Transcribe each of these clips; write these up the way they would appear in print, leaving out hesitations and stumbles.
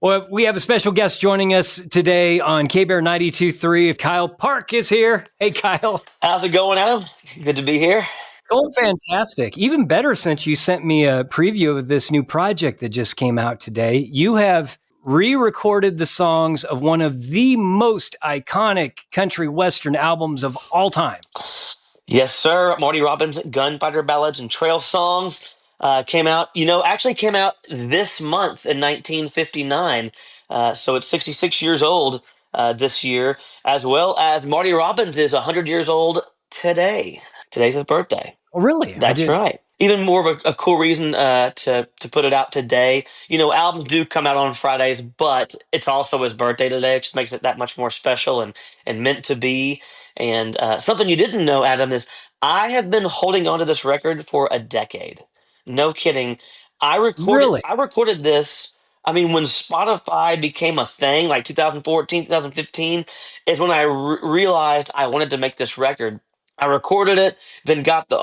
Well, we have a special guest joining us today on K-Bear 92.3. Kyle Park is here. Hey, Kyle. How's it going, Adam? Good to be here. Going fantastic. Even better since you sent me a preview of this new project that just came out today. You have re-recorded the songs of one of the most iconic country western albums of all time. Yes, sir. Marty Robbins' Gunfighter Ballads and Trail Songs came out, actually came out this month in 1959. So it's 66 years old this year, as well as Marty Robbins is 100 years old today. Today's his birthday. Oh, really? That's right. Even more of a cool reason to put it out today. Albums do come out on Fridays, but it's also his birthday today, which just makes it that much more special and meant to be. And something you didn't know, Adam, is I have been holding on to this record for a decade. No kidding. Really? I recorded this. I mean, when Spotify became a thing, like 2014, 2015, is when I realized I wanted to make this record. I recorded it, then got the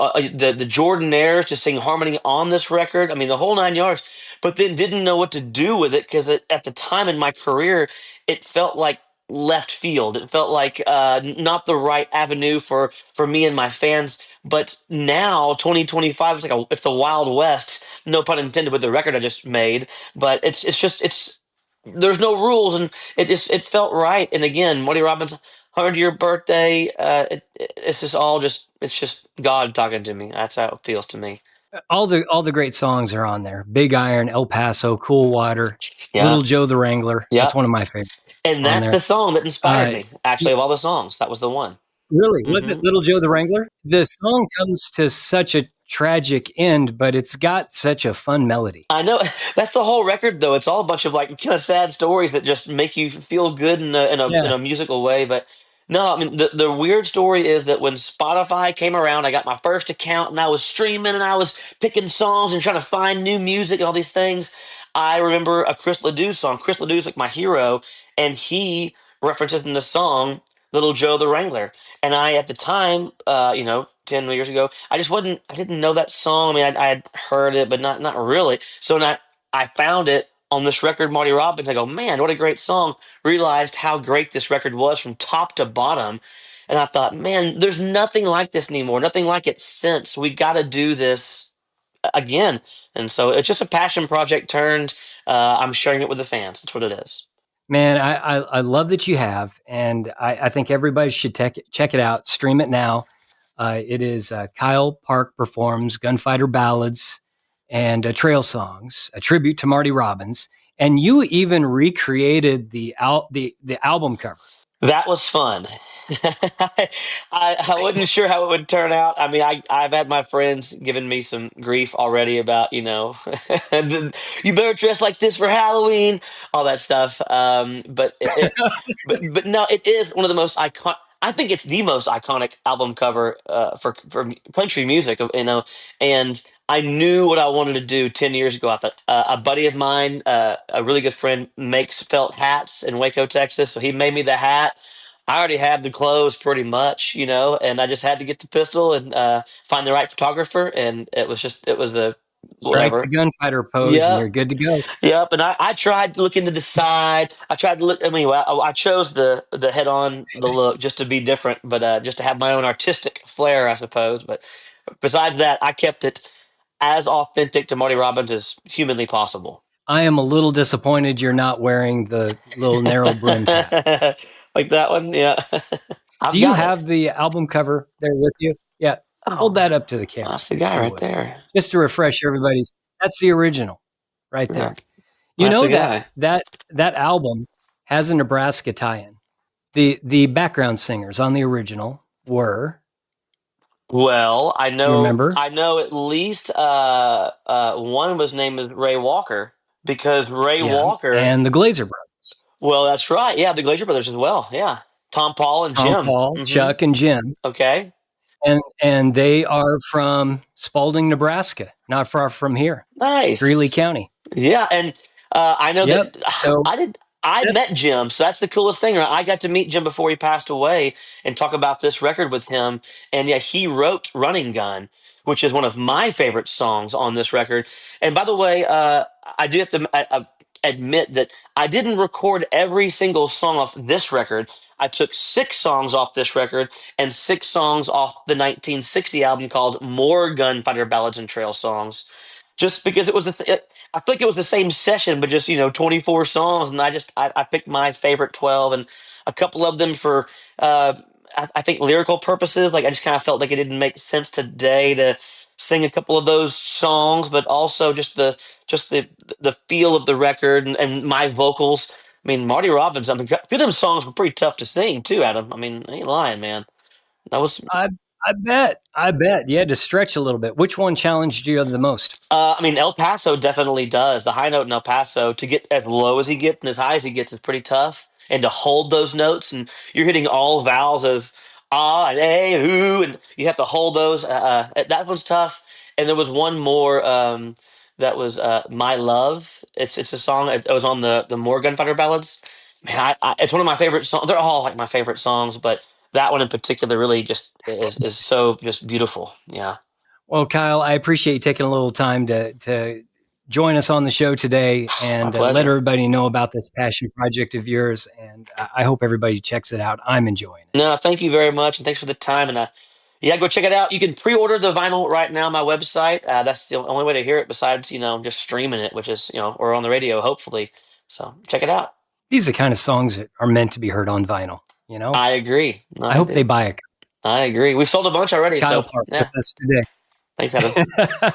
Jordanaires to sing harmony on this record. I mean, the whole 9 yards. But then didn't know what to do with it because at the time in my career, it felt like left field. It felt like not the right avenue for me and my fans. But now, 2025, it's the Wild West. No pun intended with the record I just made. But it's there's no rules, and it felt right. And again, Marty Robbins' 100-year birthday. It's just it's just God talking to me. That's how it feels to me. All the great songs are on there. Big Iron, El Paso, Cool Water, Yeah, Little Joe the Wrangler. yeah. That's one of my favorites And on that's there. the song that inspired Uh, me. Actually, of all the songs, that was the one. Really? Was it Hmm. Little Joe the Wrangler? The song comes to such a tragic end, but it's got such a fun melody. I know that's the whole record, though. It's all a bunch of like kind of sad stories that just make you feel good in Yeah. a musical way. But no, I mean the weird story is that when Spotify came around, I got my first account and I was streaming and I was picking songs and trying to find new music and all these things. I remember a Chris Ledoux song. Chris Ledoux's like my hero, and he references in the song "Little Joe the Wrangler." And I, at the time, 10 years ago, I didn't know that song. I mean, I had heard it, but not really. So when I found it on this record, Marty Robbins, I go, man, what a great song. Realized how great this record was from top to bottom. And I thought, man, there's nothing like this anymore. Nothing like it since. We got to do this again. And so it's just a passion project turned. I'm sharing it with the fans. That's what it is. Man, I love that you have, and I think everybody should check it out. Stream it now. It is Kyle Park Performs Gunfighter Ballads and Trail Songs, a tribute to Marty Robbins. And you even recreated the album cover. That was fun. I wasn't sure how it would turn out. I mean, I've had my friends giving me some grief already about, you better dress like this for Halloween, all that stuff. But no, it is one of the most iconic. I think it's the most iconic album cover for country music, And I knew what I wanted to do 10 years ago. I thought a buddy of mine, a really good friend, makes felt hats in Waco, Texas. So he made me the hat. I already had the clothes pretty much, and I just had to get the pistol and find the right photographer, and it was a Strike the whatever. gunfighter pose, and Yep. you're good to go. Yep, and I tried looking to the side. I tried to look. I mean, I chose the head on the look just to be different, but just to have my own artistic flair, I suppose. But besides that, I kept it as authentic to Marty Robbins as humanly possible. I am a little disappointed you're not wearing the little narrow brimmed hat. Like that one, yeah. Do I've you got it. have the album cover there with you? Yeah. Hold Oh, that up to the camera, that's the if guy you right would. there. Just to refresh everybody's. That's the original right Yeah, there. You that's know the that guy. that album has a Nebraska tie-in. The background singers on the original were, Well, do you remember? I know at least one was named as Ray Walker because Ray Yeah. Walker. And the Glazer brothers. Well, that's right. Yeah, the Glazier brothers as well. Yeah, Tom, Paul, and Tom, Jim. Paul, Hmm. Chuck, and Jim. Okay, And they are from Spalding, Nebraska, not far from here, Greeley nice. County. Yeah, and I know Yep. that So I did. I that's met Jim, so that's the coolest thing. Right? I got to meet Jim before he passed away and talk about this record with him. And yeah, he wrote "Running Gun," which is one of my favorite songs on this record. And by the way, I do have to. admit that I didn't record every single song off this record. I took 6 songs off this record and 6 songs off the 1960 album called More Gunfighter Ballads and Trail Songs. Just because it was I feel like it was the same session, but just 24 songs, and I picked my favorite 12, and a couple of them for uh, I think lyrical purposes. Like I just kind of felt like it didn't make sense today to sing a couple of those songs, but also just the feel of the record and my vocals. I mean, Marty Robbins. I mean, a few of them songs were pretty tough to sing too, Adam. I mean, I ain't lying, man. That was I I bet. You had to stretch a little bit. Which one challenged you the most? I mean, El Paso definitely does. The high note in El Paso, to get as low as he gets and as high as he gets, is pretty tough. And to hold those notes, and you're hitting all vowels of ah and a, ooh, and you have to hold those. That one's tough. And there was one more that was My Love. It's a song. It was on the More Gunfighter Ballads. Man, it's one of my favorite songs. They're all like my favorite songs, but that one in particular really just is so just beautiful. Yeah. Well, Kyle, I appreciate you taking a little time to join us on the show today My and let pleasure. everybody know about this passion project of yours. And I hope everybody checks it out. I'm enjoying it. No, thank you very much, and thanks for the time. And yeah, go check it out. You can pre-order the vinyl right now on my website. That's the only way to hear it besides just streaming it, which is or on the radio, hopefully. So check it out. These are the kind of songs that are meant to be heard on vinyl. You know, I agree. No, I I hope they do. buy a I agree. We've sold a bunch already, Kyle so Park with yeah. us Thanks, Adam. today.